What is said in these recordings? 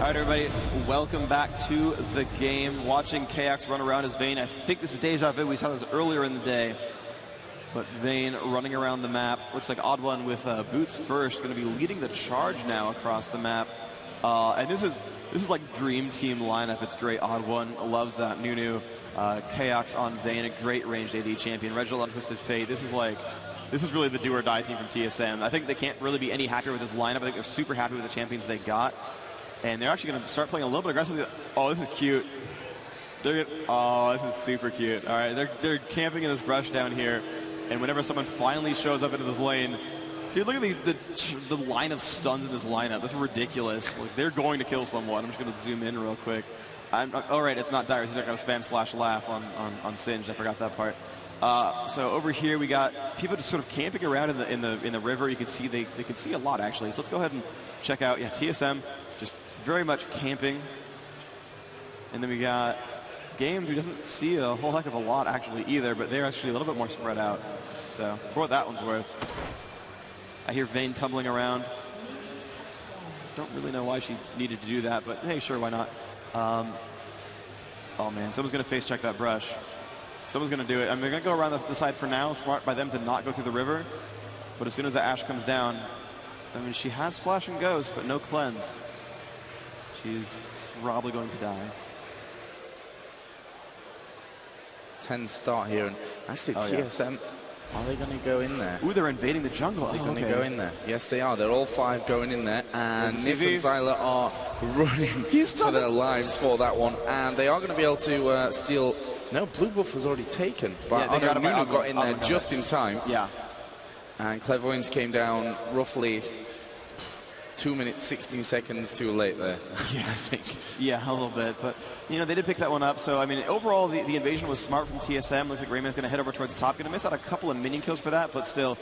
Alright everybody, welcome back to the game. Watching KX run around as Vayne. I think this is deja vu, we saw this earlier in the day. But Vayne running around the map. Looks like Odd One with Boots first, going to be leading the charge now across the map. And this is like dream team lineup. It's great. Odd One loves that. Nunu, KX on Vayne, a great ranged AD champion. Reginald on Twisted Fate. This is really the do or die team from TSM. I think they can't really be any happier with this lineup. I think they're super happy with the champions they got. And they're actually going to start playing a little bit aggressively. Oh, this is cute. Oh, this is super cute. All right, they're camping in this brush down here. And whenever someone finally shows up into this lane, dude, look at the line of stuns in this lineup. This is ridiculous. Like, they're going to kill someone. I'm just going to zoom in real quick. Oh, right, it's not Dire. He's not going to spam /laugh on Singed. I forgot that part. So over here we got people just sort of camping around in the river. You can see they can see a lot actually. So let's go ahead and check out. Yeah, TSM just very much camping. And then we got Game, who doesn't see a whole heck of a lot actually either, but they're actually a little bit more spread out. So for what that one's worth. I hear Vayne tumbling around. Don't really know why she needed to do that, but hey, sure, why not? Oh man, someone's gonna face check that brush. Someone's gonna do it. I mean, they're gonna go around the side for now. Smart by them to not go through the river. But as soon as the Ashe comes down, I mean, she has Flash and Ghost, but no cleanse. She's probably going to die. 10 start here, and actually TSM, are they going to go in there? Ooh, they're invading the jungle. They're going to go in there. Yes, they are. They're all 5 going in there, and Nif and Zyler are running for their lives for that one, and they are going to be able to steal. No, blue buff was already taken, but Nunu got in there just in time. Yeah. And Clairvoyance came down roughly 2 minutes, 16 seconds too late there. Yeah, I think. Yeah, a little bit. But, you know, they did pick that one up. So, I mean, overall, the invasion was smart from TSM. Looks like Rayman's going to head over towards the top. Going to miss out a couple of minion kills for that, but still,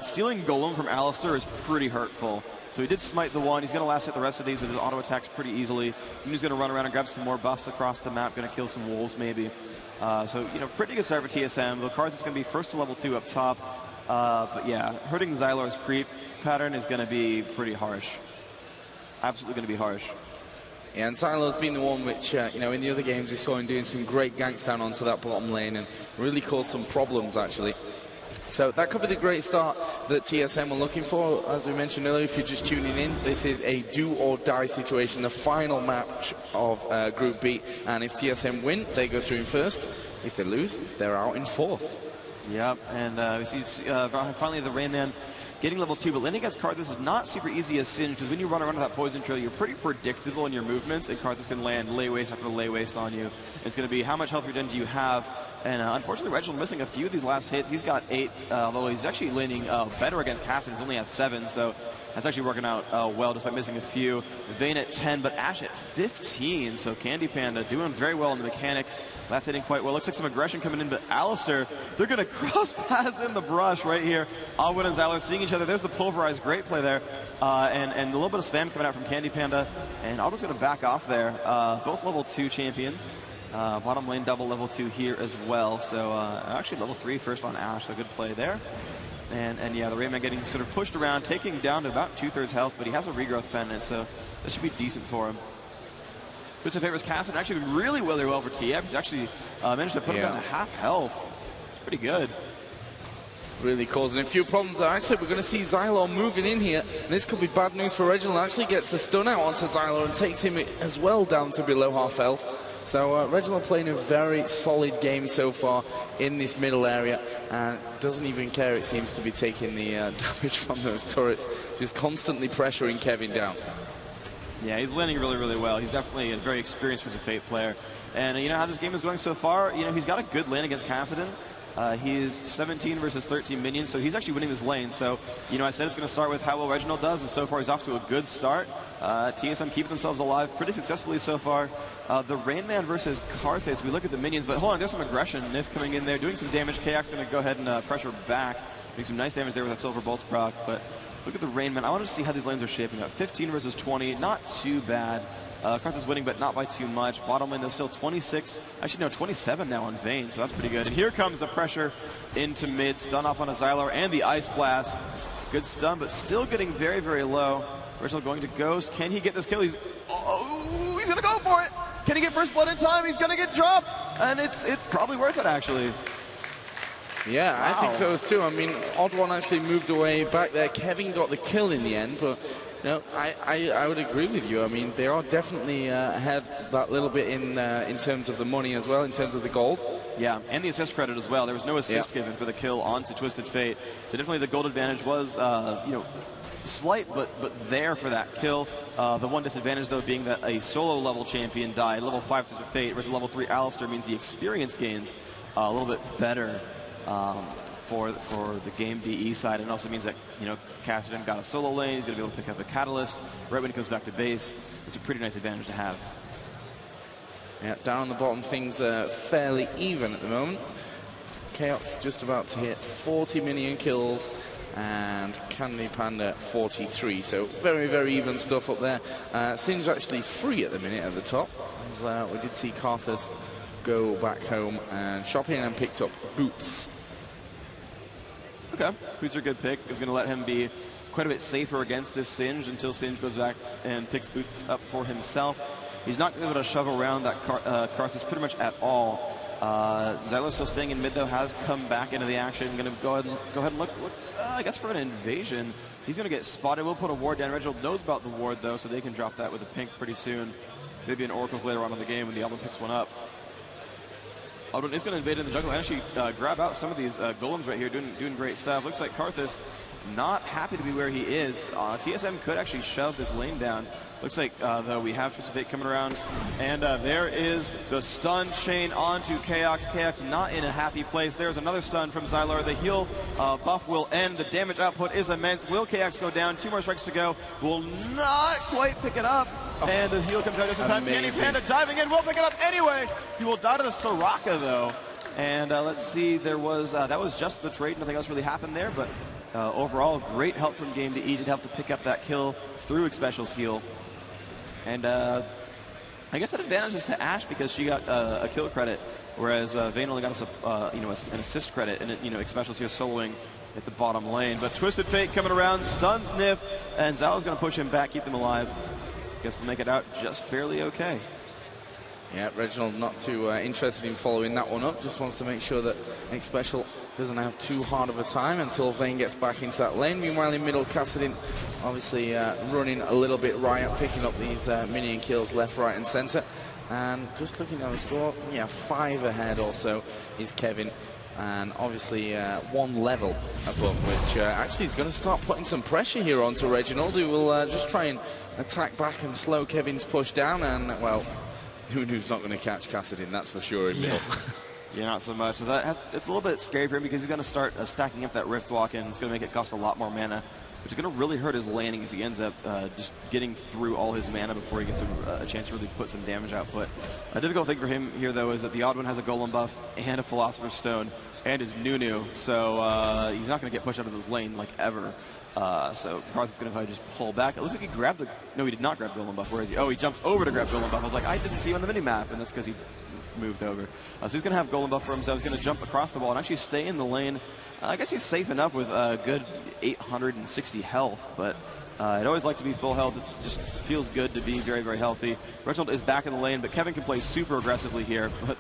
stealing Golem from Alistar is pretty hurtful. So he did smite the one. He's going to last hit the rest of these with his auto attacks pretty easily. He's going to run around and grab some more buffs across the map. Going to kill some wolves, maybe. So, you know, pretty good start for TSM. Lokarth is going to be first to level 2 up top. But, yeah, hurting Zylar's creep pattern is going to be pretty harsh. Absolutely going to be harsh. Yeah, and Zylar's been the one which, you know, in the other games we saw him doing some great ganks down onto that bottom lane and really caused some problems, actually. So that could be the great start that TSM are looking for. As we mentioned earlier, if you're just tuning in, this is a do-or-die situation, the final match of Group B. And if TSM win, they go through in first. If they lose, they're out in fourth. Yep, and we see finally the Rayman getting level 2, but landing against Karthus is not super easy as Singed, because when you run around with that poison trail, you're pretty predictable in your movements, and Karthus can land lay waste after lay waste on you. It's going to be how much health regen do you have, and unfortunately Reginald missing a few of these last hits. He's got 8, although he's actually landing better against Cassidy. He only has 7, so that's actually working out well despite missing a few. Vayne at 10, but Ashe at 15, so Candy Panda doing very well in the mechanics. Last hitting quite well. Looks like some aggression coming in, but Alistar, they're going to cross paths in the brush right here. Oddwood and Zyler seeing each other. There's the pulverize. Great play there. And a little bit of spam coming out from Candy Panda. And Oddwood's going to back off there. Both level 2 champions. Bottom lane double level 2 here as well. So actually level 3 first on Ashe, so good play there. And yeah, the Rayman getting sort of pushed around, taking down to about 2/3 health, but he has a regrowth pendant, so that should be decent for him. Twisted Fate versus Cassidy actually been really well for TF. He's actually managed to put him down to half health. It's pretty good. Really causing a few problems there. Actually, we're going to see Zylar moving in here, and this could be bad news for Reginald. Actually gets a stun out onto Zylar and takes him as well down to below half health. So Reginald playing a very solid game so far in this middle area, and doesn't even care, it seems, to be taking the damage from those turrets, just constantly pressuring Kevin down. Yeah, he's landing really well. He's definitely a very experienced Twisted Fate player. And you know how this game is going so far? You know, he's got a good lane against Cassidy. He's 17 versus 13 minions, so he's actually winning this lane. So, you know, I said it's going to start with how well Reginald does, and so far he's off to a good start. TSM keeping themselves alive pretty successfully so far. The Rainman versus Karthus, we look at the minions, but hold on, there's some aggression. Nif coming in there, doing some damage. KX going to go ahead and pressure back, doing some nice damage there with that Silver Bolts proc, but look at the Rainman. I want to see how these lanes are shaping up. 15 versus 20, not too bad. Karthus winning, but not by too much. Bottom lane, there's still 26, actually no, 27 now on Vayne, so that's pretty good. And here comes the pressure into mid, stun off on a Zylar and the Ice Blast. Good stun, but still getting very low. Reginald going to Ghost. Can he get this kill? He's going to go for it. Can he get first blood in time? He's going to get dropped. And it's probably worth it, actually. Yeah, wow. I think so too. I mean, Odd One actually moved away back there. Kevin got the kill in the end, but no, I would agree with you. I mean, they are definitely ahead that little bit in terms of the money as well, in terms of the gold. Yeah, and the assist credit as well. There was no assist given for the kill onto Twisted Fate. So definitely the gold advantage was, slight, but there for that kill. The one disadvantage, though, being that a solo level champion died. Level 5 Twisted Fate versus level 3 Alistair means the experience gains a little bit better for the game DE side. And it also means that, Cassidy got a solo lane. He's going to be able to pick up a catalyst right when he comes back to base. It's a pretty nice advantage to have. Yeah, down on the bottom, things are fairly even at the moment. Chaos just about to hit 40 minion kills, and Candy Panda 43. So very, very even stuff up there. Singe actually free at the minute at the top, as we did see Carthus go back home and shopping and picked up Boots. Okay, Boots are a good pick. Is going to let him be quite a bit safer against this Singe until Singe goes back and picks Boots up for himself. He's not going to be able to shove around that Carthus pretty much at all. Xylo still staying in mid, though, has come back into the action. Going to go ahead and look I guess for an invasion. He's going to get spotted. We'll put a ward down. Reginald knows about the ward, though, so they can drop that with a pink pretty soon. Maybe an Oracle's later on in the game when the Albin picks one up. Albin is going to invade in the jungle and actually grab out some of these golems right here, doing great stuff. Looks like Carthus not happy to be where he is. TSM could actually shove this lane down. Looks like, though, we have Twisted Fate coming around. And there is the stun chain onto Chaos. Chaos not in a happy place. There's another stun from Xylar. The heal buff will end. The damage output is immense. Will Chaos go down? 2 more strikes to go. Will not quite pick it up. And the heal comes out just in time. Candy Panda diving in. Will pick it up anyway. He will die to the Soraka, though. And let's see. There was that was just the trade. Nothing else really happened there. But overall, great help from Game DE. Did help to pick up that kill through Xpecial's heal. And I guess that advantage is to Ashe because she got a kill credit, whereas Vayne only got an assist credit, and Xpecial's here soloing at the bottom lane. But Twisted Fate coming around, stuns Nif, and Zala's going to push him back, keep them alive. Guess they'll make it out just barely okay. Yeah, Reginald not too interested in following that one up. Just wants to make sure that Xpecial doesn't have too hard of a time until Vayne gets back into that lane. Meanwhile, in middle, Cassidy obviously running a little bit riot, picking up these minion kills left, right, and center. And just looking at the score, 5 ahead or so is Kevin. And obviously 1 level above, which actually is going to start putting some pressure here onto Reginald, who will just try and attack back and slow Kevin's push down. And, well, Nunu's not going to catch Cassidy, that's for sure in middle. Yeah, not so much. So it's a little bit scary for him because he's going to start stacking up that Rift Walk, and it's going to make it cost a lot more mana, which is going to really hurt his laning if he ends up just getting through all his mana before he gets a chance to really put some damage output. A difficult thing for him here, though, is that the Odd One has a Golem buff and a Philosopher's Stone and his Nunu, so he's not going to get pushed out of this lane like ever. So Carthus is going to probably just pull back. It looks like he grabbed the... No, he did not grab Golem buff. Where is he? Oh, he jumped over to grab Golem buff. I was like, I didn't see him on the mini-map, and that's because he moved over. So he's going to have Golem buff for himself. He's going to jump across the wall and actually stay in the lane. I guess he's safe enough with a good 860 health, but I'd always like to be full health. It just feels good to be very, very healthy. Reginald is back in the lane, but Kevin can play super aggressively here. But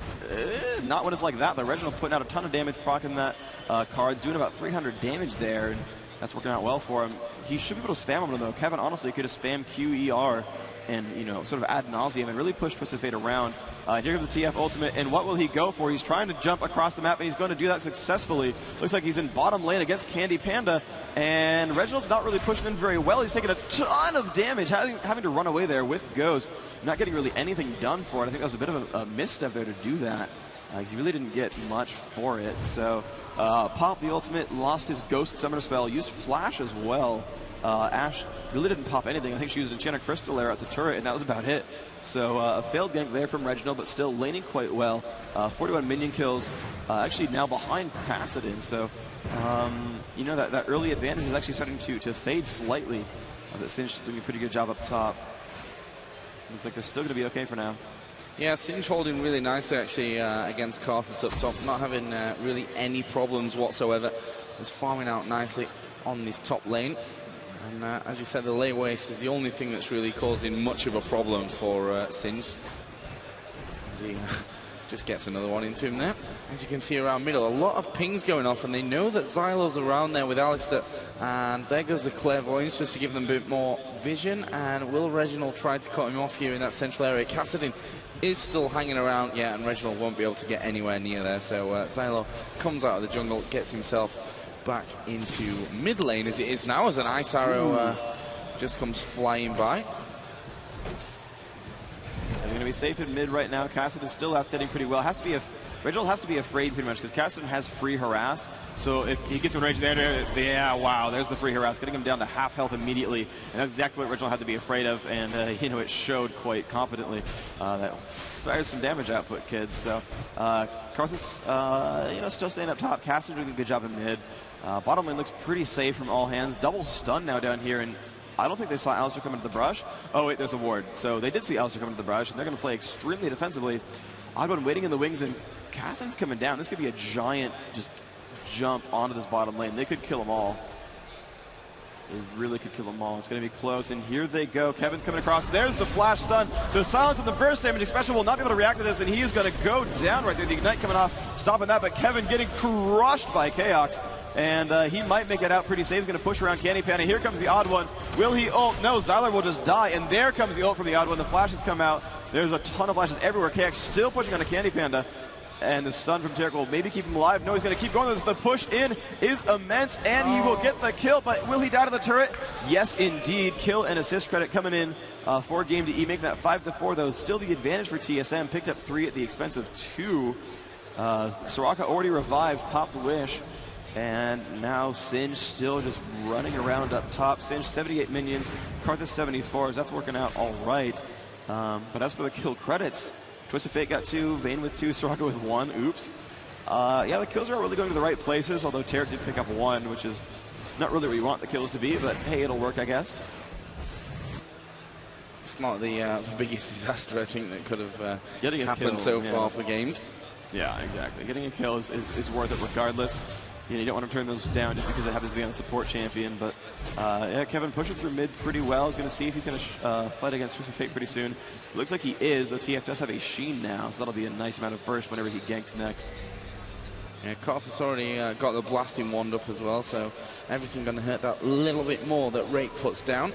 not when it's like that, though. Reginald putting out a ton of damage, proccing that cards, doing about 300 damage there, and that's working out well for him. He should be able to spam him, though. Kevin, honestly, could have spammed QER and, sort of ad nauseum and really push Twisted Fate around. Here comes the TF ultimate, and what will he go for? He's trying to jump across the map, and he's going to do that successfully. Looks like he's in bottom lane against Candy Panda, and Reginald's not really pushing in very well. He's taking a ton of damage, having to run away there with Ghost, not getting really anything done for it. I think that was a bit of a misstep there to do that, because he really didn't get much for it. So Pop the ultimate, lost his Ghost Summoner spell, used Flash as well. Ashe really didn't pop anything. I think she used Enchanted Crystal there at the turret, and that was about it. So a failed gank there from Reginald, but still laning quite well. 41 minion kills, actually now behind Kassadin. So, that early advantage is actually starting to fade slightly. But Singe doing a pretty good job up top. Looks like they're still going to be okay for now. Yeah, Singe holding really nicely, actually, against Carthus up top. Not having really any problems whatsoever. Just farming out nicely on this top lane. And as you said, the late waste is the only thing that's really causing much of a problem for Singe. As he just gets another one into him there. As you can see around middle, a lot of pings going off, and they know that Xylo's around there with Alistair. And there goes the clairvoyance just to give them a bit more vision. And will Reginald try to cut him off here in that central area? Kassadin is still hanging around, yeah, and Reginald won't be able to get anywhere near there. So Xylo comes out of the jungle, gets himself back into mid lane as it is now, as an ice arrow just comes flying by. They're going to be safe in mid right now. Kassadin still outstanding pretty well. Reginald has to be afraid pretty much because Kassadin has free harass. So if he gets in range there, yeah, wow, there's the free harass, getting him down to half health immediately. And that's exactly what Reginald had to be afraid of. And, you know, it showed quite competently. There's some damage output, kids. So Karthus, you know, still staying up top. Kassadin doing a good job in mid. Bottom lane looks pretty safe from all hands. Double stun now down here. And I don't think they saw Alistair come into the brush. Oh, wait, there's a ward. So they did see Alistair come into the brush, and they're going to play extremely defensively. Oddbone waiting in the wings, and Kassadin's coming down. This could be a giant just jump onto this bottom lane. They could kill them all. They really could kill them all. It's going to be close, and here they go. Kevin's coming across. There's the flash stun. The silence and the burst damage especially will not be able to react to this, and he is going to go down right there. The ignite coming off, stopping that, but Kevin getting crushed by Chaos. And he might make it out pretty safe. He's going to push around Candy Panda. Here comes the odd one. Will he ult? No, Xyler will just die. And there comes the ult from the odd one. The flashes come out. There's a ton of flashes everywhere. KX still pushing on a Candy Panda. And the stun from Tarek will maybe keep him alive. No, he's going to keep going. The push in is immense, and he will get the kill. But will he die to the turret? Yes, indeed. Kill and assist credit coming in for Game to E, making that 5-4, though. Still the advantage for TSM. Picked up 3 at the expense of 2. Soraka already revived, popped Wish. And now Singe still just running around up top. Singe 78 minions, Karthus 74. That's working out all right. But as for the kill credits, Twisted Fate got 2, Vayne with 2, Soraka with 1. Oops. Yeah, the kills aren't really going to the right places, although Tarek did pick up 1, which is not really where you want the kills to be, but hey, it'll work, I guess. It's not the biggest disaster, I think, that could have happened so far for games. Yeah, exactly. Getting a kill is worth it regardless. You know, you don't want to turn those down just because it happens to be on a support champion. But yeah, Kevin pushing through mid pretty well. He's going to see if he's going to fight against Twisted Fate pretty soon. Looks like he is, though TF does have a Sheen now, so that'll be a nice amount of burst whenever he ganks next. Yeah, Karthus already got the blasting wand up as well, so everything going to hurt that little bit more that Rake puts down.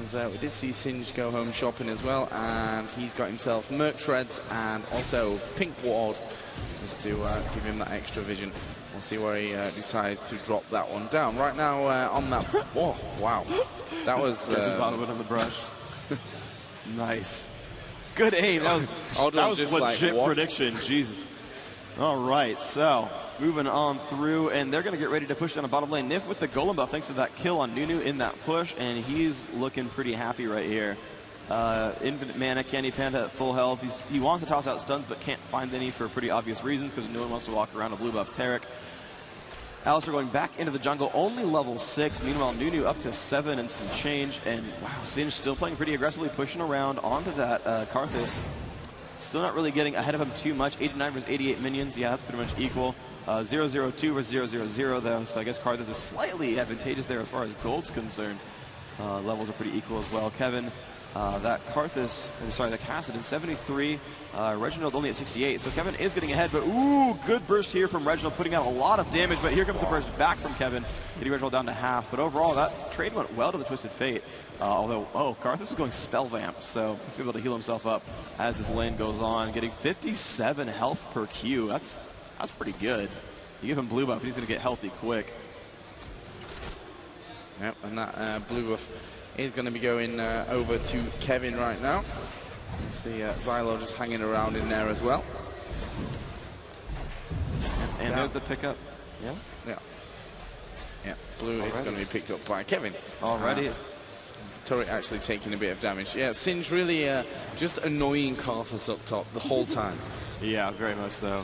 As we did see Singe go home shopping as well, and he's got himself Merc Treads and also Pink Ward just to give him that extra vision. We'll see where he decides to drop that one down. Right now on that... Oh, wow. That was... Just on the brush. Nice. Good aim. That was legit like, prediction. Jesus. All right, so moving on through, and they're going to get ready to push down the bottom lane. Nif with the golem buff thanks to that kill on Nunu in that push, and he's looking pretty happy right here. Infinite mana, Candy Panda at full health. He wants to toss out stuns, but can't find any for pretty obvious reasons because no one wants to walk around a blue buff Tarek. Alistair going back into the jungle, only level 6. Meanwhile, Nunu up to 7 and some change. And wow, Singe still playing pretty aggressively, pushing around onto that Karthus. Still not really getting ahead of him too much. 89 versus 88 minions. Yeah, that's pretty much equal. 0-0-2 versus 0-0-0 though. So I guess Karthus is slightly advantageous there as far as gold's concerned. Levels are pretty equal as well. Kevin, that Kassadin 73. Reginald only at 68, so Kevin is getting ahead, but ooh, good burst here from Reginald, putting out a lot of damage, but here comes the burst back from Kevin, getting Reginald down to half. But overall, that trade went well to the Twisted Fate, although, Karthus is going spell vamp, so he's able to heal himself up as this lane goes on, getting 57 health per Q. That's pretty good. You give him blue buff, he's going to get healthy quick. Yep, and that blue buff is going to be going over to Kevin right now. You see Xylo just hanging around in there as well. And there's the pickup. Yeah? Yeah. Yeah, blue is going to be picked up by Kevin. Already. His turret actually taking a bit of damage. Yeah, Singe really just annoying Karthus up top the whole time. Yeah, very much so.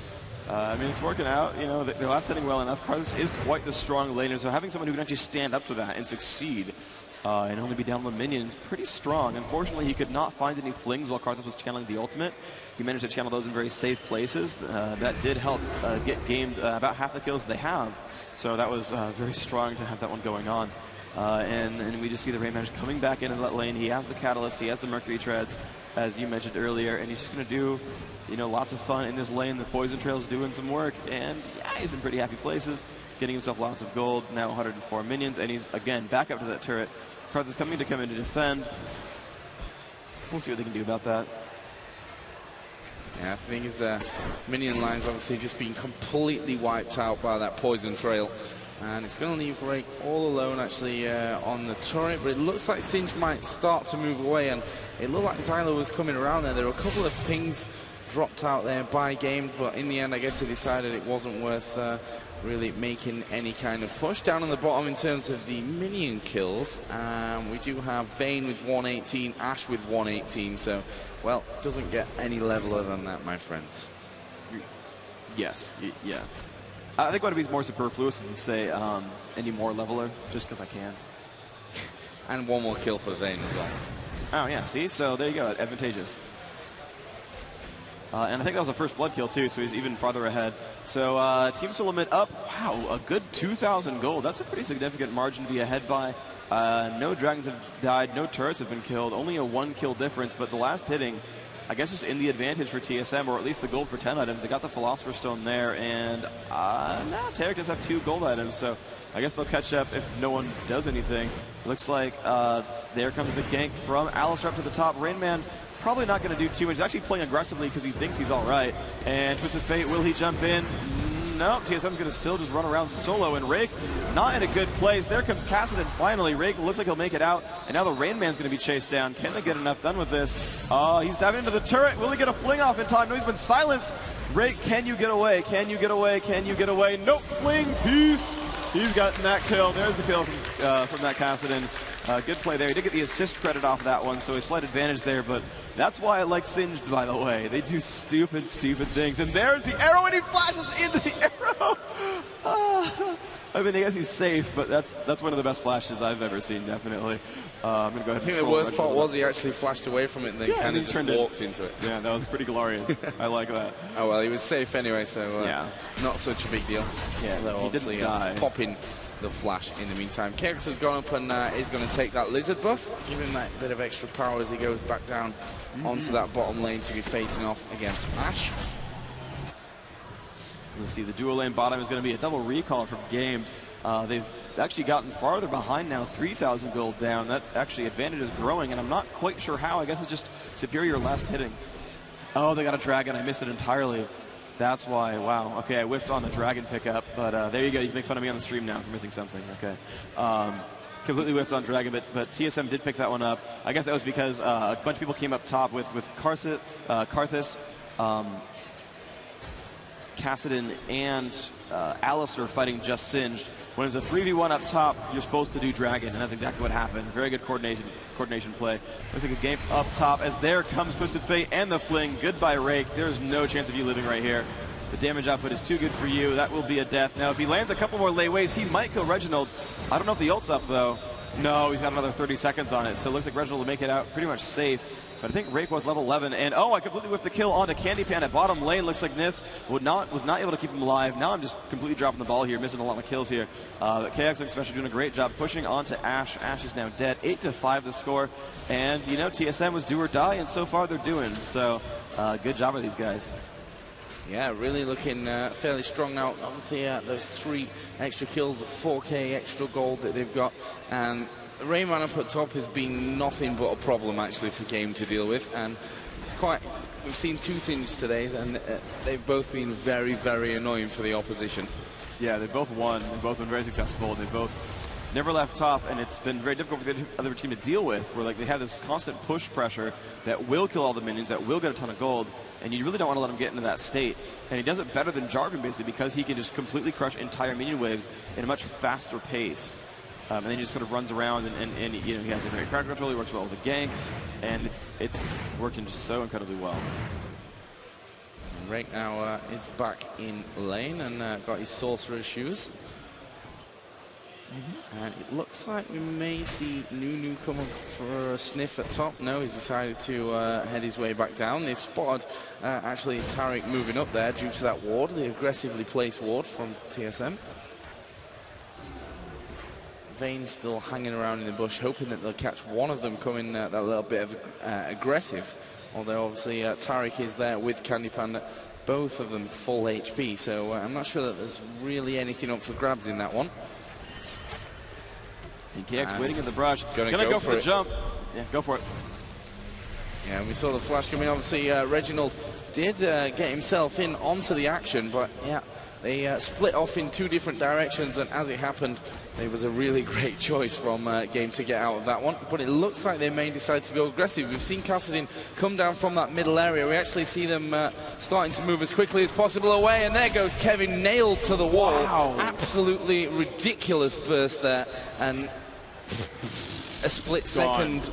I mean, it's working out. You know, they're last hitting well enough. Karthus is quite the strong laner, so having someone who can actually stand up to that and succeed and only be down the minions, pretty strong. Unfortunately, he could not find any flings while Karthus was channeling the ultimate. He managed to channel those in very safe places. That did help get gamed about half the kills they have. So that was very strong to have that one going on. and we just see the Rayman coming back into that lane. He has the Catalyst, he has the Mercury Treads, as you mentioned earlier, and he's just going to do, you know, lots of fun in this lane. The Poison Trail's doing some work, and yeah, he's in pretty happy places, getting himself lots of gold, now 104 minions, and he's, again, back up to that turret. Karth is coming to come in to defend. We'll see what they can do about that. Yeah, I think his minion line's obviously just been completely wiped out by that Poison Trail. And it's going to leave Rake all alone, actually, on the turret. But it looks like Singe might start to move away. And it looked like Xylo was coming around there. There were a couple of pings dropped out there by game. But in the end, I guess they decided it wasn't worth really making any kind of push. Down on the bottom in terms of the minion kills, we do have Vayne with 118, Ash with 118. So, well, doesn't get any leveler than that, my friends. Yes, yeah. I think it would be more superfluous than say any more leveler, just because I can. And one more kill for Vayne as well. Oh, yeah, see? So there you go, advantageous. And I think that was a first blood kill, too, so he's even farther ahead. So Team SoloMid up, wow, a good 2,000 gold. That's a pretty significant margin to be ahead by. No dragons have died, no turrets have been killed, only a 1-kill difference, but the last hitting, I guess, is in the advantage for TSM, or at least the gold for 10 items. They got the Philosopher's Stone there, and now Tarek does have 2 gold items, so I guess they'll catch up if no one does anything. Looks like there comes the gank from Alistair up to the top. Rainman probably not going to do too much. He's actually playing aggressively because he thinks he's all right. And Twisted Fate, will he jump in? Nope, TSM's going to still just run around solo, and Rake not in a good place. There comes Cassidy finally. Rake looks like he'll make it out, and now the Rain Man's going to be chased down. Can they get enough done with this? He's diving into the turret. Will he get a fling off in time? No, he's been silenced. Rake, can you get away? Can you get away? Can you get away? Nope, fling, peace. He's gotten that kill. There's the kill from that Cassidy. Good play there. He did get the assist credit off of that one, so a slight advantage there, but that's why I like Singed, by the way. They do stupid, stupid things. And there's the arrow, and he flashes into the arrow. I mean, I guess he's safe, but that's one of the best flashes I've ever seen, definitely. I'm going to go ahead and I think the worst part was he actually flashed away from it and then kind of just walked into it. Yeah, that was pretty glorious. I like that. Oh, well, he was safe anyway, so yeah, not such a big deal. Yeah, he obviously popping the flash in the meantime. KX has gone up and is going to take that lizard buff, give him that bit of extra power as he goes back down onto that bottom lane to be facing off against Ash. Let's see, the dual lane bottom is going to be a double recall from Gamed. They've actually gotten farther behind now, 3,000 gold down. That actually advantage is growing, and I'm not quite sure how. I guess it's just superior last hitting. Oh, they got a dragon. I missed it entirely. That's why. Wow. Okay, I whiffed on the dragon pickup, but there you go. You can make fun of me on the stream now for missing something. Okay. Completely whiffed on dragon, but TSM did pick that one up. I guess that was because a bunch of people came up top with Karthus, Cassidy, and Alistair fighting just Singed. When it's a 3v1 up top, you're supposed to do dragon, and that's exactly what happened. Very good coordination play. Looks like a game up top as there comes Twisted Fate and the fling. Goodbye, Rake. There's no chance of you living right here. The damage output is too good for you. That will be a death. Now, if he lands a couple more layways, he might kill Reginald. I don't know if the ult's up, though. No, he's got another 30 seconds on it, so it looks like Reginald will make it out pretty much safe. But I think Rake was level 11, and I completely whiffed the kill onto Candy Pan at bottom lane. Looks like Nif was not able to keep him alive. Now I'm just completely dropping the ball here, missing a lot of kills here. But KX especially doing a great job pushing onto Ash. Ash is now dead, 8-5 the score, and you know TSM was do or die, and so far they're doing. So good job of these guys. Yeah, really looking fairly strong now. Obviously, those 3 extra kills, 4K extra gold that they've got, and Rayman up at top has been nothing but a problem actually for Game to deal with, and it's quite. We've seen 2 Singes today, and they've both been very, very annoying for the opposition. Yeah, they both won. They've both been very successful. They both never left top, and it's been very difficult for the other team to deal with. Where like they have this constant push pressure that will kill all the minions, that will get a ton of gold, and you really don't want to let him get into that state. And he does it better than Jarvan basically because he can just completely crush entire minion waves in a much faster pace. And then he just sort of runs around, and you know, he has a great crowd control. He works well with the gank, and it's working just so incredibly well. Rake now is back in lane and got his sorcerer's shoes. And it looks like we may see Nunu come for a sniff at top. No, he's decided to head his way back down. They've spotted actually Tarek moving up there due to that ward, the aggressively placed ward from TSM. Vayne still hanging around in the bush, hoping that they'll catch one of them coming that little bit of aggressive. Although obviously Tariq is there with Candy Panda, both of them full HP, so I'm not sure that there's really anything up for grabs in that one. And KX waiting in the brush. Gonna go for the jump. Yeah, go for it. Yeah, we saw the flash coming. Obviously, Reginald did get himself in onto the action, but yeah, they split off in two different directions, and as it happened, it was a really great choice from Game to get out of that one. But it looks like they may decide to go aggressive. We've seen Kassadin come down from that middle area. We actually see them starting to move as quickly as possible away, and there goes Kevin, nailed to the wall. Wow. Absolutely ridiculous burst there, and a split second,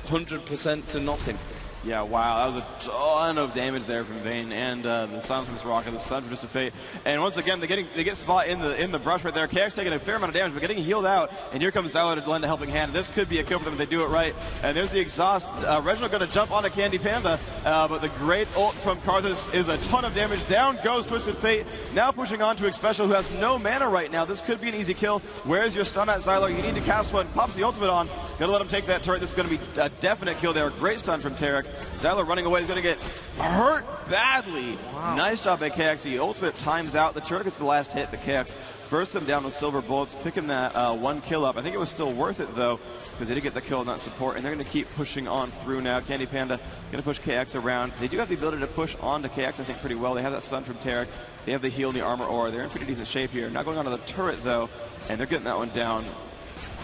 100% to nothing. Yeah, wow, that was a ton of damage there from Vayne, and the silence from this rocket, the stun from Just a Fate. And once again, they get spot in the brush right there. KX taking a fair amount of damage, but getting healed out. And here comes Zyler to lend a helping hand. This could be a kill for them if they do it right. And there's the exhaust. Reginald going to jump onto Candy Panda, but the great ult from Karthus is a ton of damage. Down goes Twisted Fate, now pushing on to Xpecial, who has no mana right now. This could be an easy kill. Where's your stun at, Zyler? You need to cast one. Pops the ultimate on. Gonna let him take that turret. This is going to be a definite kill there. Great stun from Tariq. Zyler running away is going to get hurt badly. Wow. Nice job by KX. The ultimate times out. The turret gets the last hit, but KX bursts them down with silver bullets, picking that one kill up. I think it was still worth it, though, because they did get the kill and that support, and they're going to keep pushing on through now. Candy Panda going to push KX around. They do have the ability to push on to KX, I think, pretty well. They have that stun from Tariq. They have the heal and the armor ore. They're in pretty decent shape here. Not going on to the turret, though, and they're getting that one down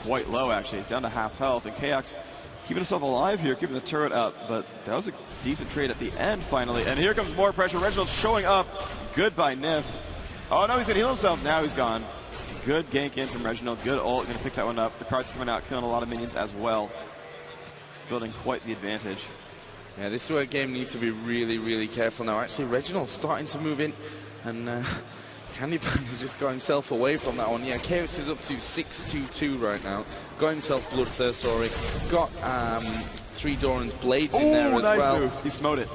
quite low, actually. It's down to half health, and KX keeping himself alive here, keeping the turret up, but that was a decent trade at the end, finally. And here comes more pressure. Reginald showing up. Good by Nif. Oh, no, he's going to heal himself. Now he's gone. Good gank in from Reginald. Good ult. Going to pick that one up. The card's coming out, killing a lot of minions as well. Building quite the advantage. Yeah, this is where Game needs to be really, really careful now. Actually, Reginald's starting to move in, and Candy Panda just got himself away from that one. Yeah, Chaos is up to 6-2-2 right now. Got himself Bloodthirst already. Got 3 Doran's Blades in there as nice well. Move. He smote it.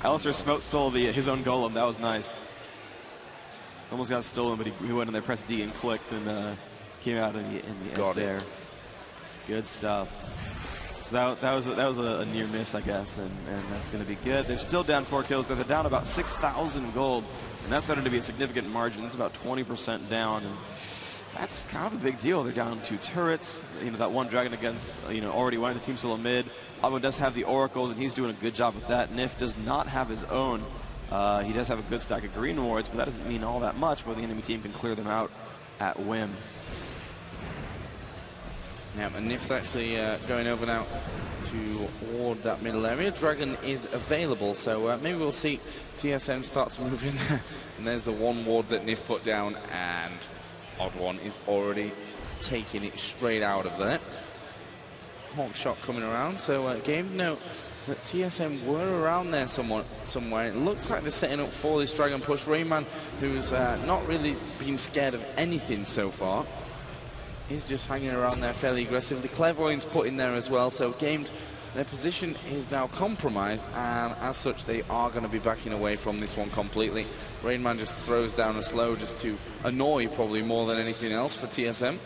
Alistair stole his own golem. That was nice. Almost got stolen, but he went in there, pressed D and clicked, and came out in the end there. Good stuff. So that was a near miss, I guess, and that's going to be good. They're still down 4 kills. They're down about 6,000 gold. And that's starting to be a significant margin. It's about 20% down, and that's kind of a big deal. They're down 2 turrets. You know, that one dragon against, already went into Team SoloMid. Abo does have the oracles, and he's doing a good job with that. Nif does not have his own. He does have a good stack of green wards, but that doesn't mean all that much, where the enemy team can clear them out at whim. Yeah, and Nif's actually going over now to ward that middle area. Dragon is available, so maybe we'll see TSM start to move in there. And there's the one ward that Nif put down, and Odd One is already taking it straight out of there. Hawk shot coming around, so Game note that TSM were around there somewhere. It looks like they're setting up for this Dragon push. Rayman, who's not really been scared of anything so far, he's just hanging around there fairly aggressively. Clairvoyant's put in there as well, so Gamed, their position is now compromised, and as such they are going to be backing away from this one completely. Rainman just throws down a slow just to annoy probably more than anything else for TSM.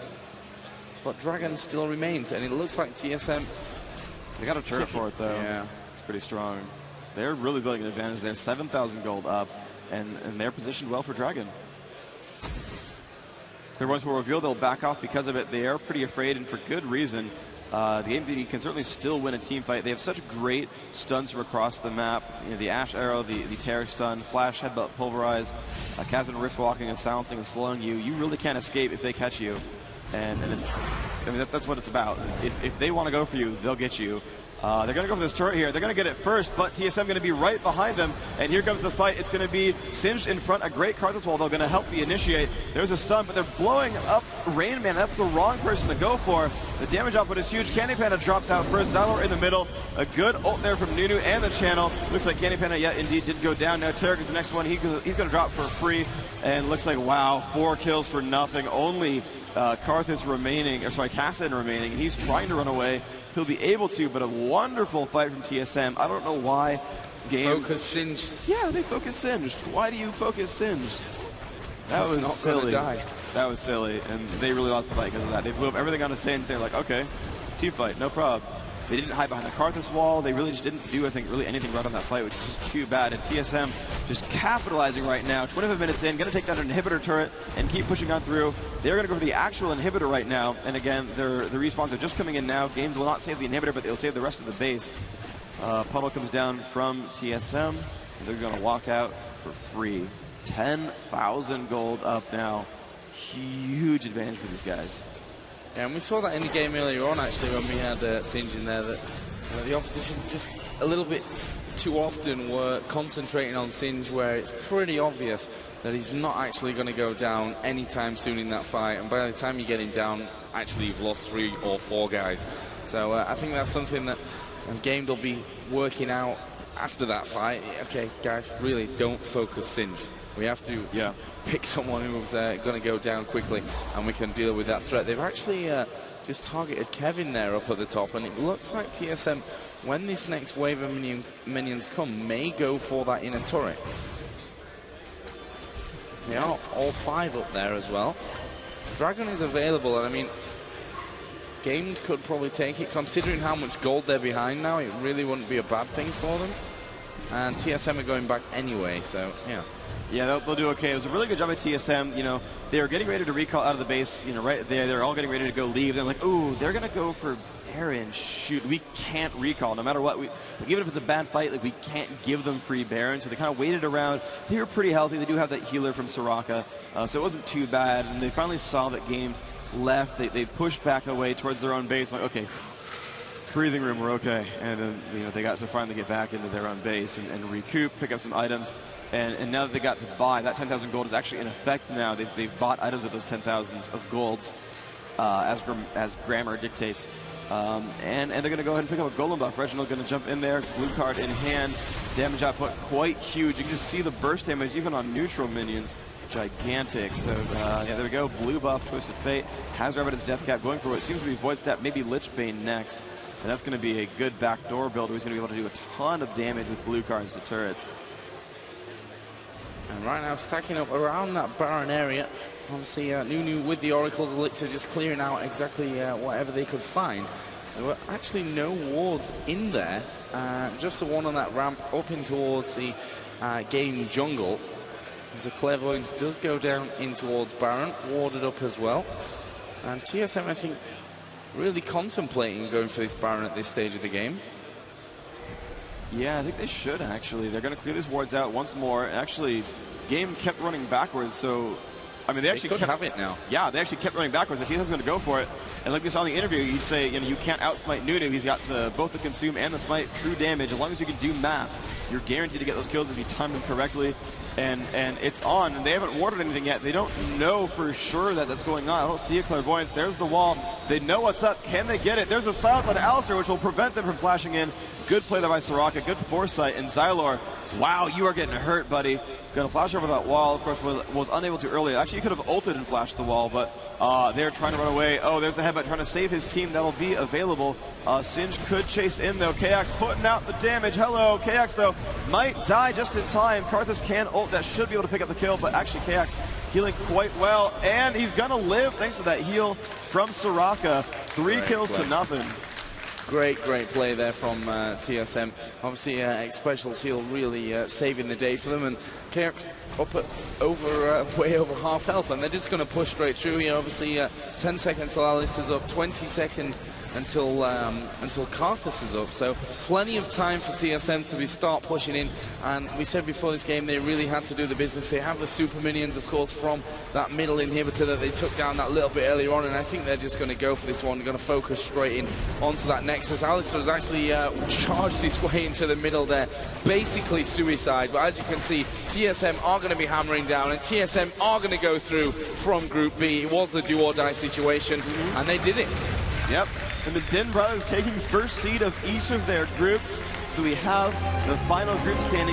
But Dragon still remains, and it looks like TSM... They got a turret for it, though. Yeah. It's pretty strong. So they're really building an advantage there. 7,000 gold up, and they're positioned well for Dragon. Their ones will reveal they'll back off because of it. They are pretty afraid, and for good reason. The game can certainly still win a team fight. They have such great stuns from across the map. The Ash Arrow, the Tariq stun, Flash, Headbutt, Pulverize, Chasm Rift Walking and silencing and slowing you. You really can't escape if they catch you. And it's, that's what it's about. If they want to go for you, they'll get you. They're going to go for this turret here. They're going to get it first, but TSM going to be right behind them. And here comes the fight. It's going to be Singed in front. A great Karthus wall, though, going to help the initiate. There's a stun, but they're blowing up Rain Man. That's the wrong person to go for. The damage output is huge. Candy Panda drops out first. Zyler in the middle. A good ult there from Nunu and the channel. Looks like Candy Panda, yeah, indeed, did go down. Now Tariq is the next one. He's going to drop for free. And looks like, wow, 4 kills for nothing. Only Karthus remaining, or sorry, Kassadin remaining. And he's trying to run away. He'll be able to, but a wonderful fight from TSM. I don't know why Game... Focus Singed. Yeah, they focus Singed. Why do you focus Singed? That was not silly. Die. That was silly, and they really lost the fight because of that. They blew up everything on a Singe. They're like, okay, team fight, no problem. They didn't hide behind the Karthus wall. They really just didn't do, I think, really anything right on that fight, which is just too bad. And TSM just capitalizing right now. 25 minutes in, going to take down an inhibitor turret and keep pushing on through. They're going to go for the actual inhibitor right now. And again, the respawns are just coming in now. Games will not save the inhibitor, but they'll save the rest of the base. Puddle comes down from TSM. They're going to walk out for free. 10,000 gold up now. Huge advantage for these guys. Yeah, and we saw that in the game earlier on, actually, when we had Singe in there, that the opposition just a little bit too often were concentrating on Singe, where it's pretty obvious that he's not actually going to go down anytime soon in that fight. And by the time you get him down, actually you've lost 3 or 4 guys. So I think that's something that Game will be working out after that fight. Okay, guys, really don't focus Singe. We have to pick someone who's going to go down quickly, and we can deal with that threat. They've actually just targeted Kevin there up at the top, and it looks like TSM, when this next wave of minions come, may go for that inner turret. They are all 5 up there as well. Dragon is available, and I mean, Game could probably take it. Considering how much gold they're behind now, it really wouldn't be a bad thing for them. And TSM are going back anyway, so yeah. Yeah, they'll do okay. It was a really good job by TSM. You know, they were getting ready to recall out of the base. You know, right there, they're all getting ready to go leave. They're like, ooh, they're gonna go for Baron. Shoot, we can't recall no matter what. Even if it's a bad fight, like we can't give them free Baron. So they kind of waited around. They were pretty healthy. They do have that healer from Soraka, so it wasn't too bad. And they finally saw that Game left. They pushed back away towards their own base. Like, okay, breathing room, we're okay. And then you know they got to finally get back into their own base and recoup, pick up some items. And now that they got to buy, that 10,000 gold is actually in effect now. They've bought items with those 10,000s of golds, as grammar dictates. And they're going to go ahead and pick up a golem buff. Reginald going to jump in there, blue card in hand. Damage output quite huge. You can just see the burst damage even on neutral minions. Gigantic. So, yeah, there we go. Blue buff, Twisted Fate. Has Evidence Death Cap going for what seems to be Void Step, maybe Lichbane next. And that's going to be a good backdoor build where he's going to be able to do a ton of damage with blue cards to turrets. And right now, stacking up around that Baron area. Obviously, Nunu with the Oracle's Elixir just clearing out exactly whatever they could find. There were actually no wards in there, just the one on that ramp up in towards the Game jungle. As the Clairvoyance does go down in towards Baron, warded up as well. And TSM, I think, really contemplating going for this Baron at this stage of the game. Yeah, I think they should, actually. They're going to clear these wards out once more. Actually, Game kept running backwards, so... I mean, they actually could have it now. Yeah, they actually kept running backwards. The TSM's going to go for it. And like we saw in the interview, you'd say, you know, you can't outsmite Nunu. He's got both the consume and the smite, true damage. As long as you can do math, you're guaranteed to get those kills if you time them correctly. And it's on, and they haven't warded anything yet. They don't know for sure that that's going on. I don't see a Clairvoyance. There's the wall. They know what's up. Can they get it? There's a silence on Alistair, which will prevent them from flashing in. Good play there by Soraka. Good foresight. And Xylor, wow, you are getting hurt, buddy. Going to flash over that wall. Of course, was unable to earlier. Actually, he could have ulted and flashed the wall, but they're trying to run away. Oh, there's the headbutt trying to save his team. That'll be available. Singe could chase in, though. Kayak putting out the damage. Hello. Kayak's, though, might die just in time. Karthus can ult. That should be able to pick up the kill, but actually Kayak's healing quite well, and he's going to live thanks to that heal from Soraka. 3 kills to nothing. Great play there from TSM. Obviously, X-Special's heal really saving the day for them, and Kayak up at way over half health, and they're just going to push straight through here. Obviously, 10 seconds till Alistair's up, 20 seconds until Karthus is up, so plenty of time for TSM to start pushing in. And we said before this game they really had to do the business. They have the super minions, of course, from that middle inhibitor that they took down that little bit earlier on, and I think they're just going to go for this one. They're going to focus straight in onto that Nexus. Alistair has actually charged his way into the middle there, basically suicide, but as you can see, TSM are going to be hammering down, and TSM are going to go through from Group B. It was the do or die situation, and they did it. Yep. And the Din brothers taking first seed of each of their groups. So we have the final group standing.